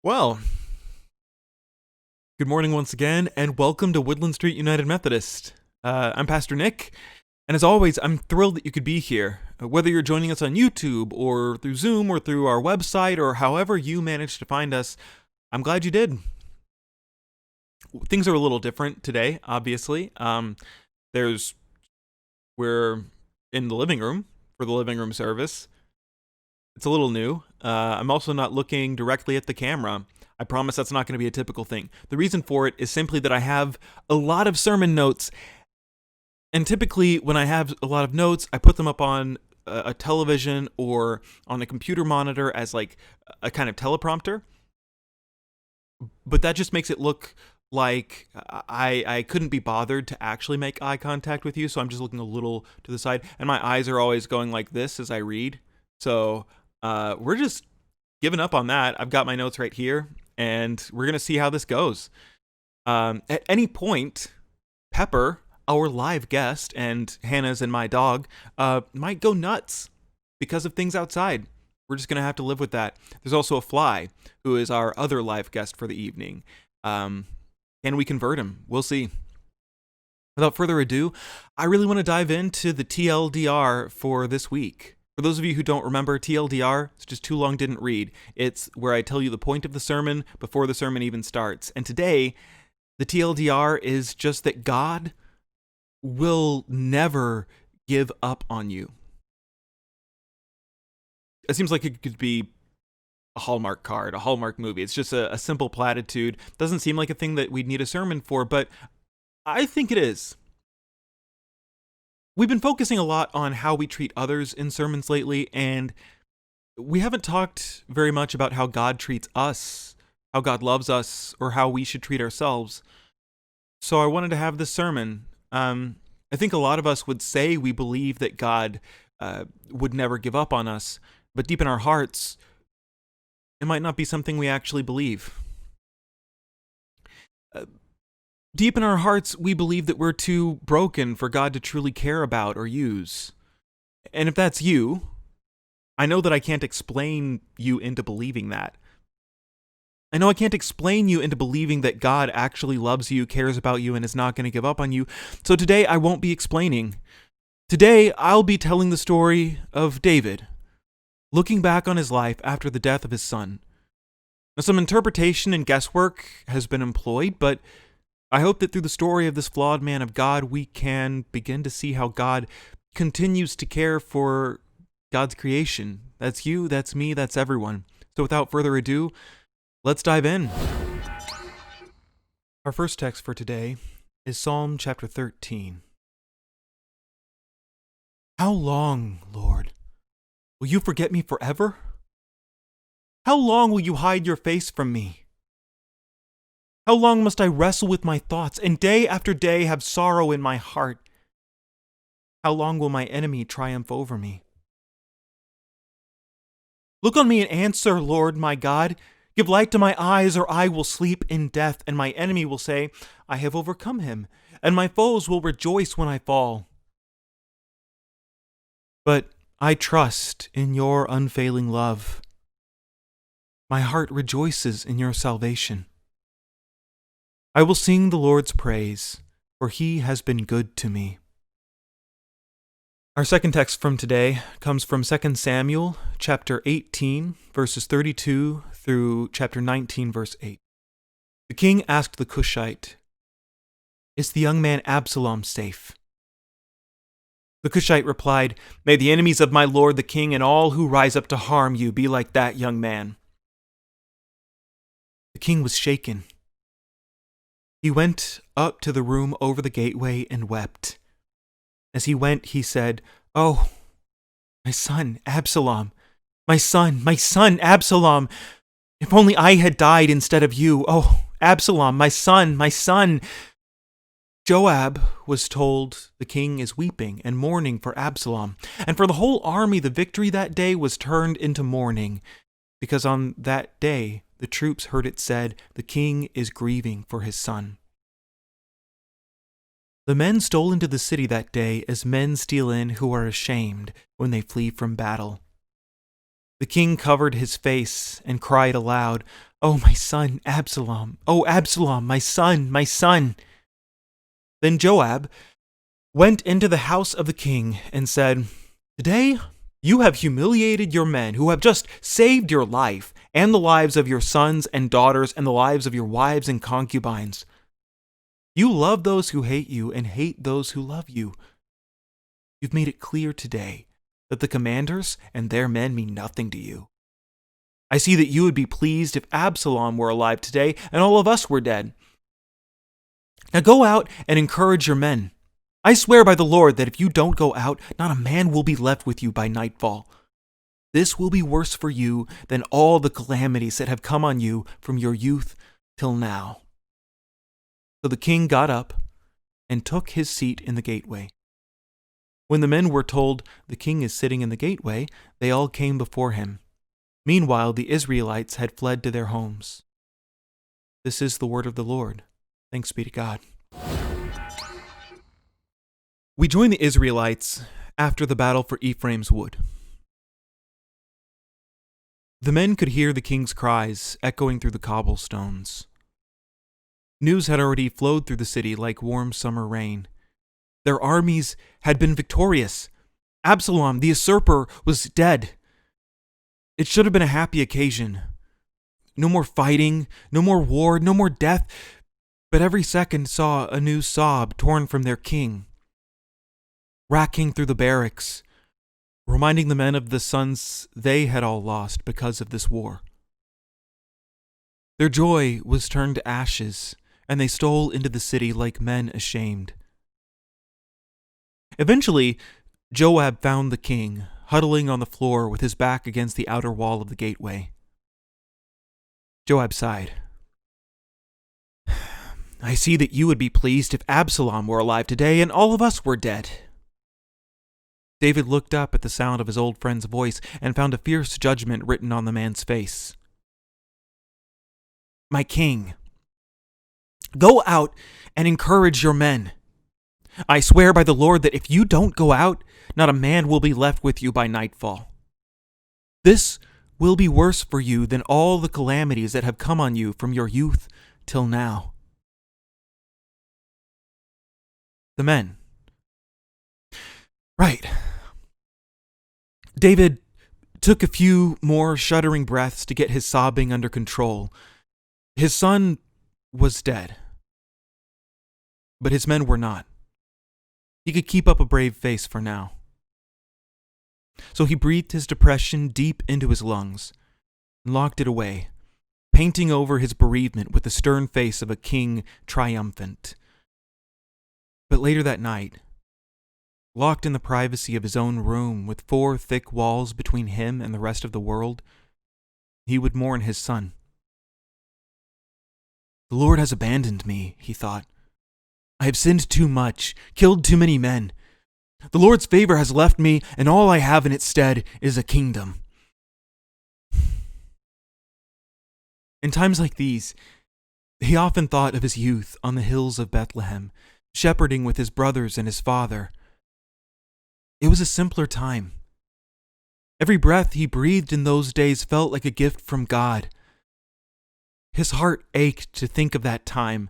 Well, good morning once again, and welcome to Woodland Street United Methodist. I'm Pastor Nick, and as always, I'm thrilled that you could be here. Whether you're joining us on YouTube, or through Zoom, or through our website, or however you managed to find us, I'm glad you did. Things are a little different today, obviously. We're in the living room for the living room service. It's a little new. I'm also not looking directly at the camera. I promise that's not going to be a typical thing. The reason for it is simply that I have a lot of sermon notes, and typically when I have a lot of notes, I put them up on a television or on a computer monitor as like a kind of teleprompter. But that just makes it look like I couldn't be bothered to actually make eye contact with you, so I'm just looking a little to the side, and my eyes are always going like this as I read. So we're just giving up on that. I've got my notes right here, and we're going to see how this goes. At any point, Pepper, our live guest, and Hannah's and my dog, might go nuts because of things outside. We're just going to have to live with that. There's also a fly, who is our other live guest for the evening. Can we convert him? We'll see. Without further ado, I really want to dive into the TLDR for this week. For those of you who don't remember, TLDR, it's just too long didn't read. It's where I tell you the point of the sermon before the sermon even starts. And today, the TLDR is just that God will never give up on you. It seems like it could be a Hallmark card, a Hallmark movie. It's just a simple platitude. Doesn't seem like a thing that we'd need a sermon for, but I think it is. We've been focusing a lot on how we treat others in sermons lately, and we haven't talked very much about how God treats us, how God loves us, or how we should treat ourselves. So I wanted to have this sermon. I think a lot of us would say we believe that God would never give up on us, but deep in our hearts, it might not be something we actually believe. Deep in our hearts, we believe that we're too broken for God to truly care about or use. And if that's you, I know that I can't explain you into believing that. I know I can't explain you into believing that God actually loves you, cares about you, and is not going to give up on you. So today I won't be explaining. Today I'll be telling the story of David, looking back on his life after the death of his son. Now, some interpretation and guesswork has been employed, but I hope that through the story of this flawed man of God, we can begin to see how God continues to care for God's creation. That's you, that's me, that's everyone. So without further ado, let's dive in. Our first text for today is Psalm chapter 13. How long, Lord, will you forget me forever? How long will you hide your face from me? How long must I wrestle with my thoughts and day after day have sorrow in my heart? How long will my enemy triumph over me? Look on me and answer, Lord my God. Give light to my eyes, or I will sleep in death, and my enemy will say, I have overcome him, and my foes will rejoice when I fall. But I trust in your unfailing love. My heart rejoices in your salvation. I will sing the Lord's praise, for he has been good to me. Our second text from today comes from 2 Samuel chapter 18, verses 32 through chapter 19, verse 8. The king asked the Cushite, Is the young man Absalom safe? The Cushite replied, May the enemies of my lord the king and all who rise up to harm you be like that young man. The king was shaken. He went up to the room over the gateway and wept. As he went, he said, Oh, my son, Absalom, my son, Absalom. If only I had died instead of you. Oh, Absalom, my son, my son. Joab was told the king is weeping and mourning for Absalom. And for the whole army, the victory that day was turned into mourning, because on that day the troops heard it said, the king is grieving for his son. The men stole into the city that day as men steal in who are ashamed when they flee from battle. The king covered his face and cried aloud, "Oh, my son, Absalom! Oh, Absalom, my son, my son!" Then Joab went into the house of the king and said, "Today you have humiliated your men who have just saved your life and the lives of your sons and daughters and the lives of your wives and concubines. You love those who hate you and hate those who love you. You've made it clear today that the commanders and their men mean nothing to you. I see that you would be pleased if Absalom were alive today and all of us were dead. Now go out and encourage your men. I swear by the Lord that if you don't go out, not a man will be left with you by nightfall. This will be worse for you than all the calamities that have come on you from your youth till now." So the king got up and took his seat in the gateway. When the men were told, "The king is sitting in the gateway," they all came before him. Meanwhile, the Israelites had fled to their homes. This is the word of the Lord. Thanks be to God. We join the Israelites after the battle for Ephraim's Wood. The men could hear the king's cries echoing through the cobblestones. News had already flowed through the city like warm summer rain. Their armies had been victorious. Absalom, the usurper, was dead. It should have been a happy occasion. No more fighting, no more war, no more death, but every second saw a new sob torn from their king, racking through the barracks, reminding the men of the sons they had all lost because of this war. Their joy was turned to ashes, and they stole into the city like men ashamed. Eventually, Joab found the king, huddling on the floor with his back against the outer wall of the gateway. Joab sighed. "I see that you would be pleased if Absalom were alive today and all of us were dead." David looked up at the sound of his old friend's voice and found a fierce judgment written on the man's face. "My king, go out and encourage your men. I swear by the Lord that if you don't go out, not a man will be left with you by nightfall. This will be worse for you than all the calamities that have come on you from your youth till now." The men. Right. David took a few more shuddering breaths to get his sobbing under control. His son was dead, but his men were not. He could keep up a brave face for now. So he breathed his depression deep into his lungs and locked it away, painting over his bereavement with the stern face of a king triumphant. But later that night, locked in the privacy of his own room with 4 thick walls between him and the rest of the world, he would mourn his son. "The Lord has abandoned me," he thought. "I have sinned too much, killed too many men. The Lord's favor has left me, and all I have in its stead is a kingdom." In times like these, he often thought of his youth on the hills of Bethlehem, shepherding with his brothers and his father. It was a simpler time. Every breath he breathed in those days felt like a gift from God. His heart ached to think of that time,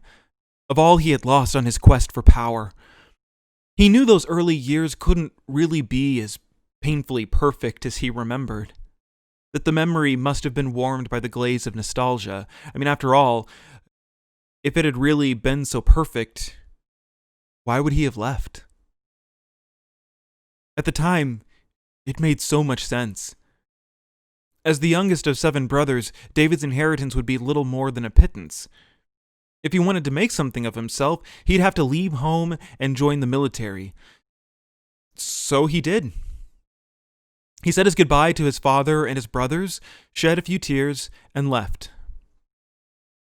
of all he had lost on his quest for power. He knew those early years couldn't really be as painfully perfect as he remembered, that the memory must have been warmed by the glaze of nostalgia. I mean, after all, if it had really been so perfect, why would he have left? At the time, it made so much sense. As the youngest of 7 brothers, David's inheritance would be little more than a pittance. If he wanted to make something of himself, he'd have to leave home and join the military. So he did. He said his goodbye to his father and his brothers, shed a few tears, and left.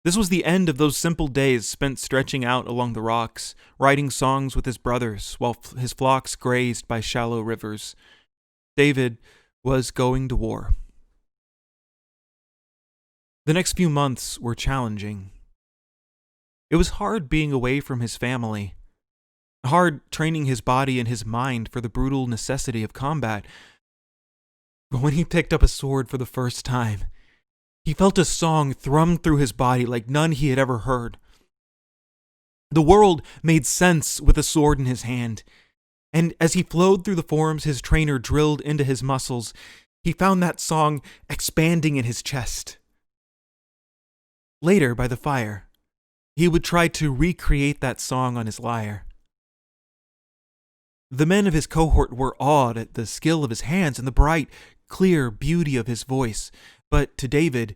This was the end of those simple days spent stretching out along the rocks, writing songs with his brothers while his flocks grazed by shallow rivers. David was going to war. The next few months were challenging. It was hard being away from his family, hard training his body and his mind for the brutal necessity of combat. But when he picked up a sword for the first time, he felt a song thrum through his body like none he had ever heard. The world made sense with a sword in his hand, and as he flowed through the forms his trainer drilled into his muscles, he found that song expanding in his chest. Later, by the fire, he would try to recreate that song on his lyre. The men of his cohort were awed at the skill of his hands and the bright, clear beauty of his voice, but to David,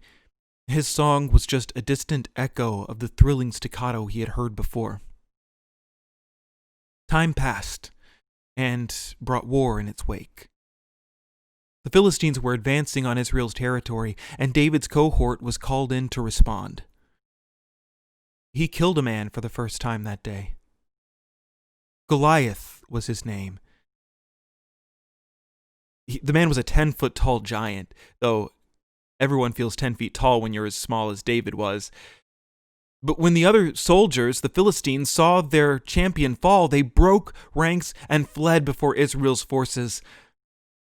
his song was just a distant echo of the thrilling staccato he had heard before. Time passed, and brought war in its wake. The Philistines were advancing on Israel's territory, and David's cohort was called in to respond. He killed a man for the first time that day. Goliath was his name. The man was a 10-foot-tall giant, though everyone feels 10 feet tall when you're as small as David was. But when the other soldiers, the Philistines, saw their champion fall, they broke ranks and fled before Israel's forces.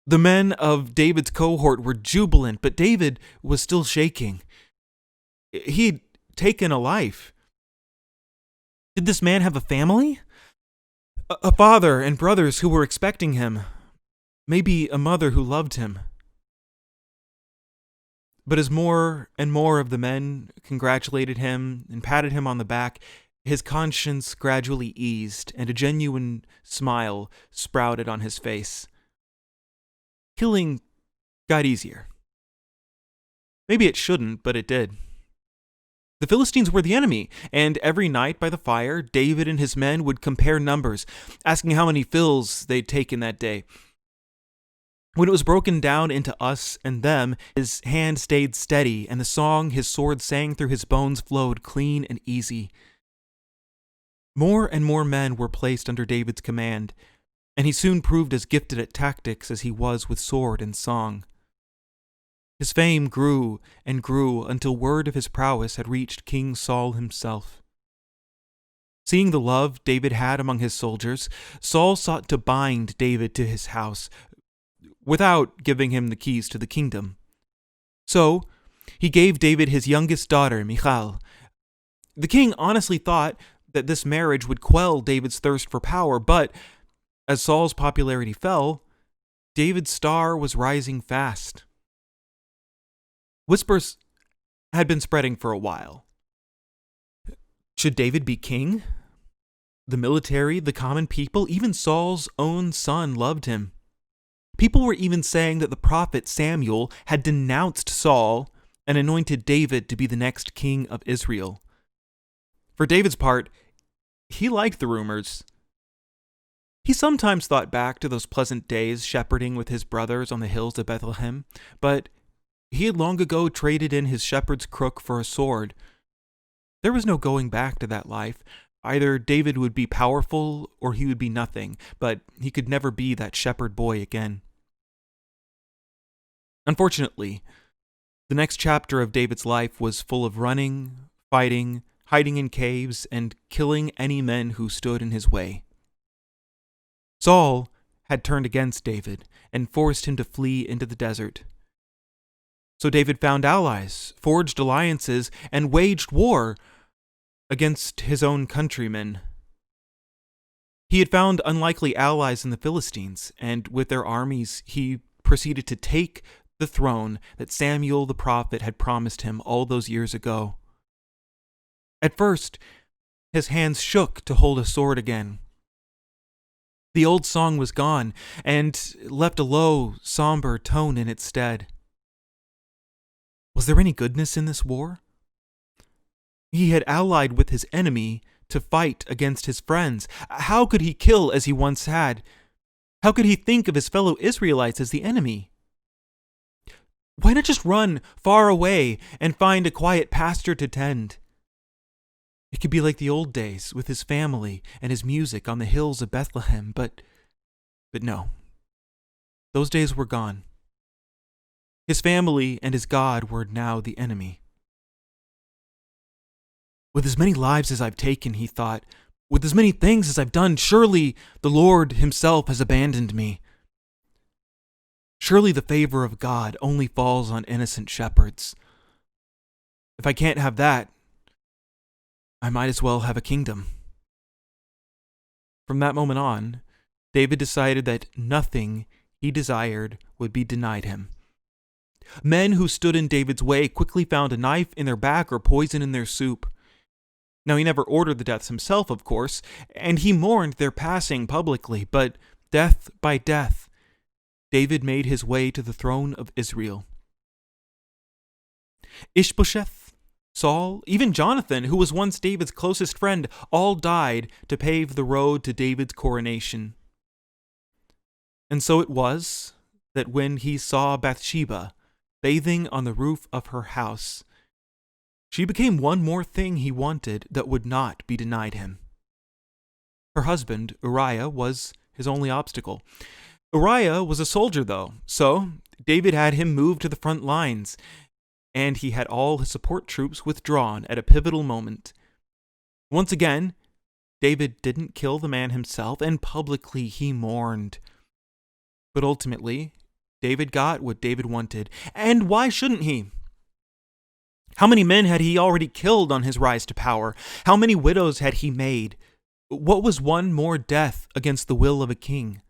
The men of David's cohort were jubilant, but David was still shaking. He'd taken a life. Did this man have a family? A father and brothers who were expecting him. Maybe a mother who loved him. But as more and more of the men congratulated him and patted him on the back, his conscience gradually eased and a genuine smile sprouted on his face. Killing got easier. Maybe it shouldn't, but it did. The Philistines were the enemy, and every night by the fire, David and his men would compare numbers, asking how many fills they'd taken that day. When it was broken down into us and them, his hand stayed steady, and the song his sword sang through his bones flowed clean and easy. More and more men were placed under David's command, and he soon proved as gifted at tactics as he was with sword and song. His fame grew and grew until word of his prowess had reached King Saul himself. Seeing the love David had among his soldiers, Saul sought to bind David to his house, without giving him the keys to the kingdom. So, he gave David his youngest daughter, Michal. The king honestly thought that this marriage would quell David's thirst for power, but as Saul's popularity fell, David's star was rising fast. Whispers had been spreading for a while. Should David be king? The military, the common people, even Saul's own son loved him. People were even saying that the prophet Samuel had denounced Saul and anointed David to be the next king of Israel. For David's part, he liked the rumors. He sometimes thought back to those pleasant days shepherding with his brothers on the hills of Bethlehem, but he had long ago traded in his shepherd's crook for a sword. There was no going back to that life. Either David would be powerful or he would be nothing, but he could never be that shepherd boy again. Unfortunately, the next chapter of David's life was full of running, fighting, hiding in caves, and killing any men who stood in his way. Saul had turned against David and forced him to flee into the desert. So David found allies, forged alliances, and waged war against his own countrymen. He had found unlikely allies in the Philistines, and with their armies he proceeded to take the throne that Samuel the prophet had promised him all those years ago. At first, his hands shook to hold a sword again. The old song was gone, and left a low, somber tone in its stead. Was there any goodness in this war? He had allied with his enemy to fight against his friends. How could he kill as he once had? How could he think of his fellow Israelites as the enemy? Why not just run far away and find a quiet pasture to tend? It could be like the old days with his family and his music on the hills of Bethlehem, but no. Those days were gone. His family and his God were now the enemy. With as many lives as I've taken, he thought, with as many things as I've done, surely the Lord himself has abandoned me. Surely the favor of God only falls on innocent shepherds. If I can't have that, I might as well have a kingdom. From that moment on, David decided that nothing he desired would be denied him. Men who stood in David's way quickly found a knife in their back or poison in their soup. Now, he never ordered the deaths himself, of course, and he mourned their passing publicly, but death by death, David made his way to the throne of Israel. Ishbosheth, Saul, even Jonathan, who was once David's closest friend, all died to pave the road to David's coronation. And so it was that when he saw Bathsheba bathing on the roof of her house, she became one more thing he wanted that would not be denied him. Her husband, Uriah, was his only obstacle. Uriah was a soldier, though, so David had him move to the front lines, and he had all his support troops withdrawn at a pivotal moment. Once again, David didn't kill the man himself, and publicly he mourned. But ultimately, David got what David wanted, and why shouldn't he? How many men had he already killed on his rise to power? How many widows had he made? What was one more death against the will of a king?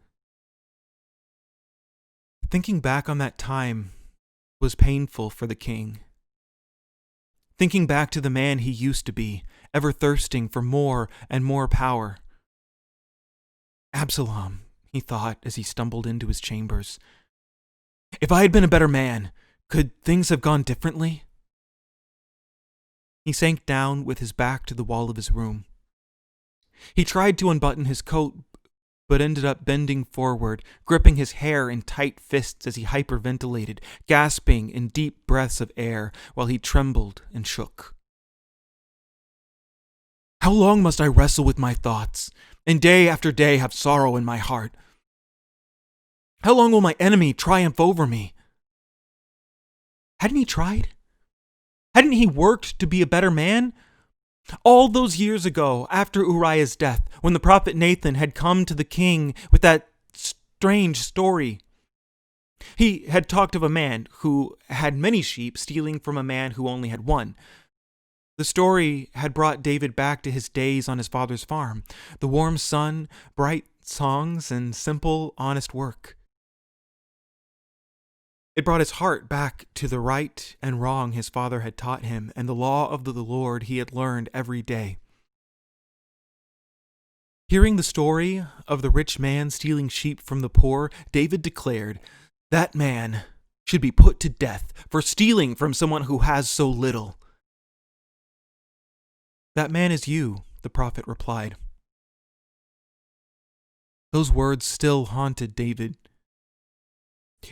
Thinking back on that time was painful for the king. Thinking back to the man he used to be, ever thirsting for more and more power. Absalom, he thought as he stumbled into his chambers. If I had been a better man, could things have gone differently? He sank down with his back to the wall of his room. He tried to unbutton his coat, but ended up bending forward, gripping his hair in tight fists as he hyperventilated, gasping in deep breaths of air while he trembled and shook. How long must I wrestle with my thoughts, and day after day have sorrow in my heart? How long will my enemy triumph over me? Hadn't he tried? Hadn't he worked to be a better man? All those years ago, after Uriah's death, when the prophet Nathan had come to the king with that strange story, he had talked of a man who had many sheep stealing from a man who only had one. The story had brought David back to his days on his father's farm, the warm sun, bright songs, and simple, honest work. It brought his heart back to the right and wrong his father had taught him and the law of the Lord he had learned every day. Hearing the story of the rich man stealing sheep from the poor, David declared, "That man should be put to death for stealing from someone who has so little." "That man is you," the prophet replied. Those words still haunted David.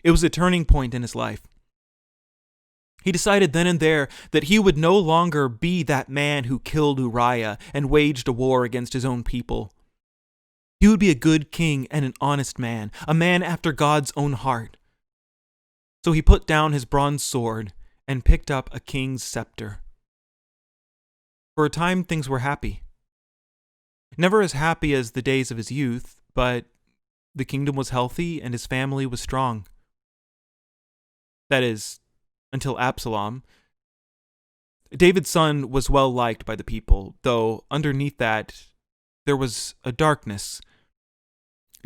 It was a turning point in his life. He decided then and there that he would no longer be that man who killed Uriah and waged a war against his own people. He would be a good king and an honest man, a man after God's own heart. So he put down his bronze sword and picked up a king's scepter. For a time, things were happy. Never as happy as the days of his youth, but the kingdom was healthy and his family was strong. That is, until Absalom. David's son was well liked by the people, though underneath that, there was a darkness.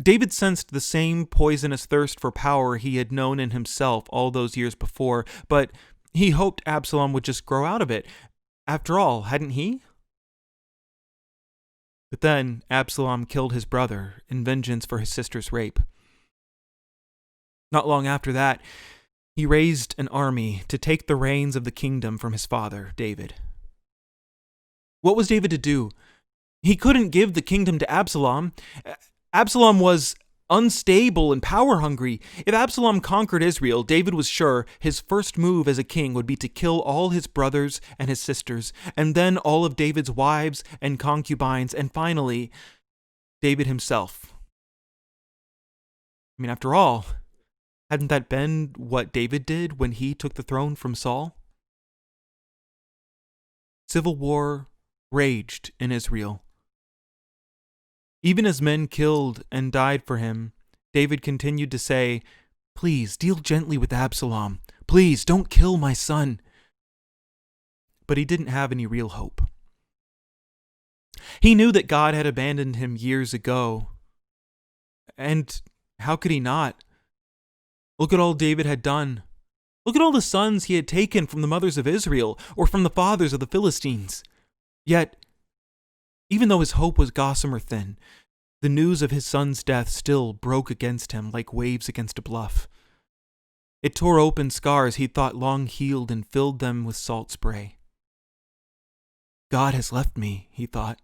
David sensed the same poisonous thirst for power he had known in himself all those years before, but he hoped Absalom would just grow out of it. After all, hadn't he? But then Absalom killed his brother in vengeance for his sister's rape. Not long after that, he raised an army to take the reins of the kingdom from his father, David. What was David to do? He couldn't give the kingdom to Absalom. Absalom was unstable and power-hungry. If Absalom conquered Israel, David was sure his first move as a king would be to kill all his brothers and his sisters, and then all of David's wives and concubines, and finally, David himself. I mean, after all, hadn't that been what David did when he took the throne from Saul? Civil war raged in Israel. Even as men killed and died for him, David continued to say, Please, deal gently with Absalom. Please, don't kill my son. But he didn't have any real hope. He knew that God had abandoned him years ago. And how could he not? Look at all David had done. Look at all the sons he had taken from the mothers of Israel or from the fathers of the Philistines. Yet, even though his hope was gossamer thin, the news of his son's death still broke against him like waves against a bluff. It tore open scars he thought long healed and filled them with salt spray. God has left me, he thought,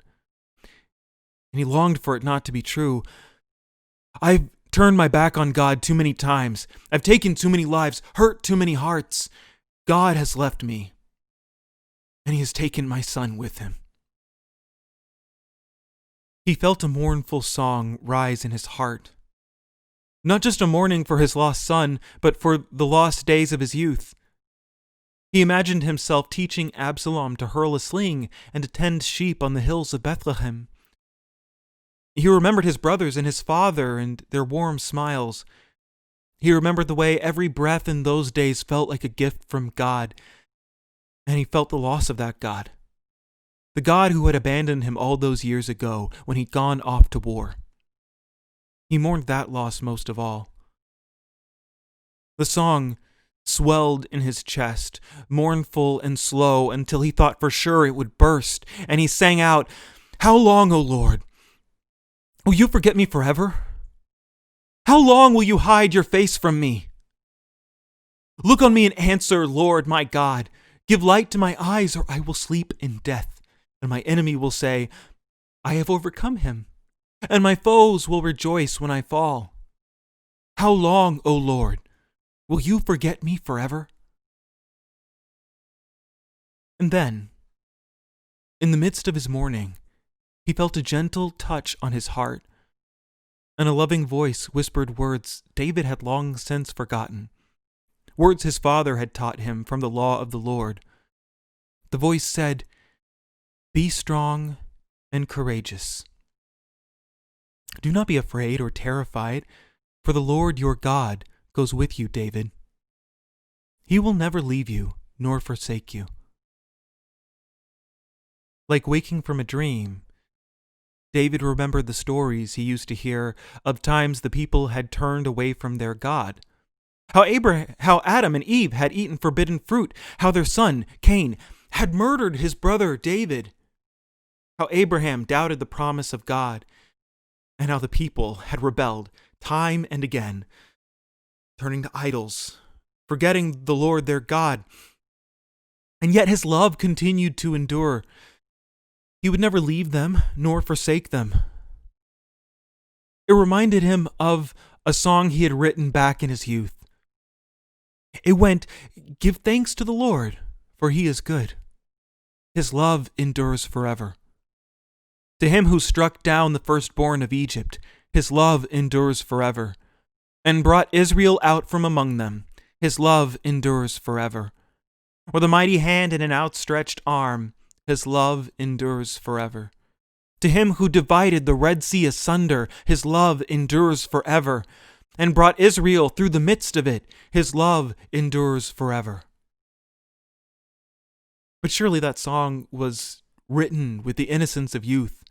and he longed for it not to be true. I've turned my back on God too many times. I've taken too many lives, hurt too many hearts. God has left me, and he has taken my son with him. He felt a mournful song rise in his heart. Not just a mourning for his lost son, but for the lost days of his youth. He imagined himself teaching Absalom to hurl a sling and to tend sheep on the hills of Bethlehem. He remembered his brothers and his father and their warm smiles. He remembered the way every breath in those days felt like a gift from God, and he felt the loss of that God. The God who had abandoned him all those years ago when he'd gone off to war. He mourned that loss most of all. The song swelled in his chest, mournful and slow, until he thought for sure it would burst, and he sang out, "How long, O Lord? Will you forget me forever? How long will you hide your face from me? Look on me and answer, Lord my God. Give light to my eyes, or I will sleep in death. And my enemy will say, I have overcome him, and my foes will rejoice when I fall. How long, O Lord, will you forget me forever?" And then, in the midst of his mourning, he felt a gentle touch on his heart, and a loving voice whispered words David had long since forgotten, words his father had taught him from the law of the Lord. The voice said, "Be strong and courageous. Do not be afraid or terrified, for the Lord your God goes with you, David. He will never leave you nor forsake you." Like waking from a dream, David remembered the stories he used to hear of times the people had turned away from their God. How Adam and Eve had eaten forbidden fruit, how their son, Cain, had murdered his brother David, how Abraham doubted the promise of God, and how the people had rebelled time and again, turning to idols, forgetting the Lord their God. And yet his love continued to endure. He would never leave them nor forsake them. It reminded him of a song he had written back in his youth. It went, "Give thanks to the Lord, for he is good. His love endures forever. To him who struck down the firstborn of Egypt, his love endures forever, and brought Israel out from among them, his love endures forever. With a mighty hand and an outstretched arm, his love endures forever. To him who divided the Red Sea asunder, his love endures forever, and brought Israel through the midst of it, his love endures forever." But surely that song was written with the innocence of youth.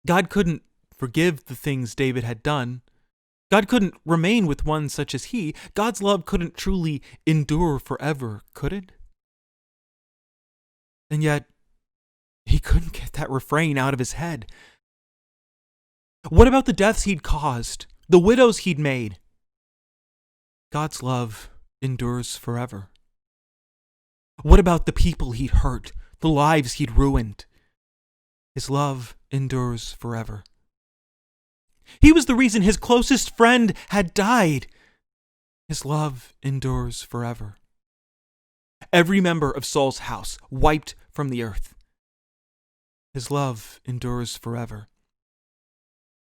God couldn't forgive the things David had done. God couldn't remain with one such as he. God's love couldn't truly endure forever, could it? And yet, he couldn't get that refrain out of his head. What about the deaths he'd caused, the widows he'd made? God's love endures forever. What about the people he'd hurt, the lives he'd ruined? His love endures forever. He was the reason his closest friend had died. His love endures forever. Every member of Saul's house wiped from the earth. His love endures forever.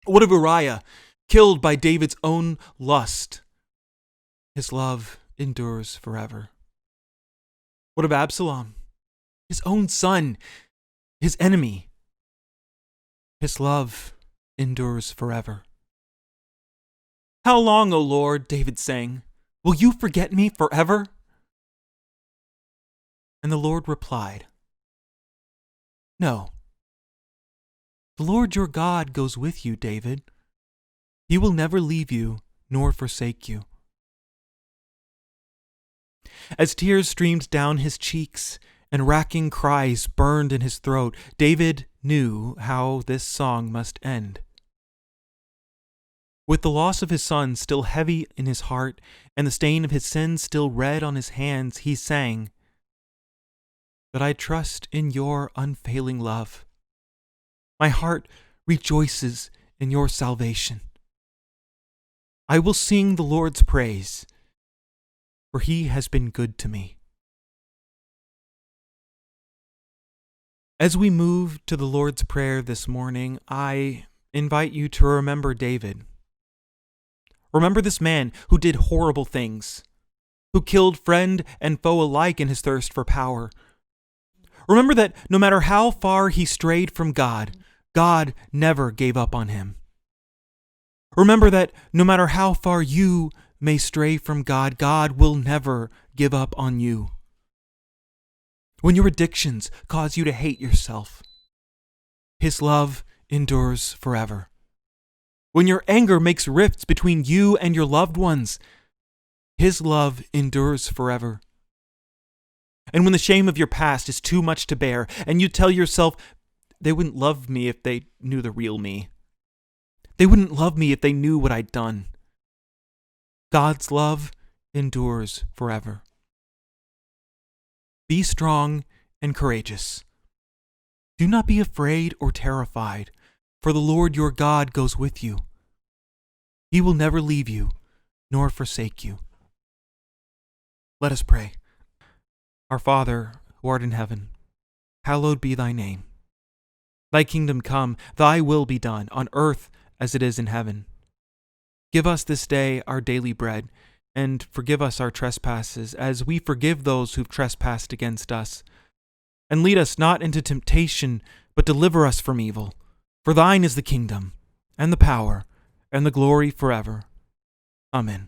What of Uriah, killed by David's own lust? His love endures forever. What of Absalom, his own son, his enemy? His love endures forever. How long, O Lord, David sang, will you forget me forever? And the Lord replied, No. The Lord your God goes with you, David. He will never leave you nor forsake you. As tears streamed down his cheeks and racking cries burned in his throat, David knew how this song must end. With the loss of his son still heavy in his heart and the stain of his sins still red on his hands, he sang, But I trust in your unfailing love. My heart rejoices in your salvation. I will sing the Lord's praise, for he has been good to me. As we move to the Lord's Prayer this morning, I invite you to remember David. Remember this man who did horrible things, who killed friend and foe alike in his thirst for power. Remember that no matter how far he strayed from God, God never gave up on him. Remember that no matter how far you may stray from God, God will never give up on you. When your addictions cause you to hate yourself, His love endures forever. When your anger makes rifts between you and your loved ones, His love endures forever. And when the shame of your past is too much to bear, and you tell yourself, they wouldn't love me if they knew the real me. They wouldn't love me if they knew what I'd done. God's love endures forever. Be strong and courageous. Do not be afraid or terrified, for the Lord your God goes with you. He will never leave you nor forsake you. Let us pray. Our Father, who art in heaven, hallowed be thy name. Thy kingdom come, thy will be done, on earth as it is in heaven. Give us this day our daily bread, and forgive us our trespasses, as we forgive those who've trespassed against us. And lead us not into temptation, but deliver us from evil. For thine is the kingdom, and the power, and the glory forever. Amen.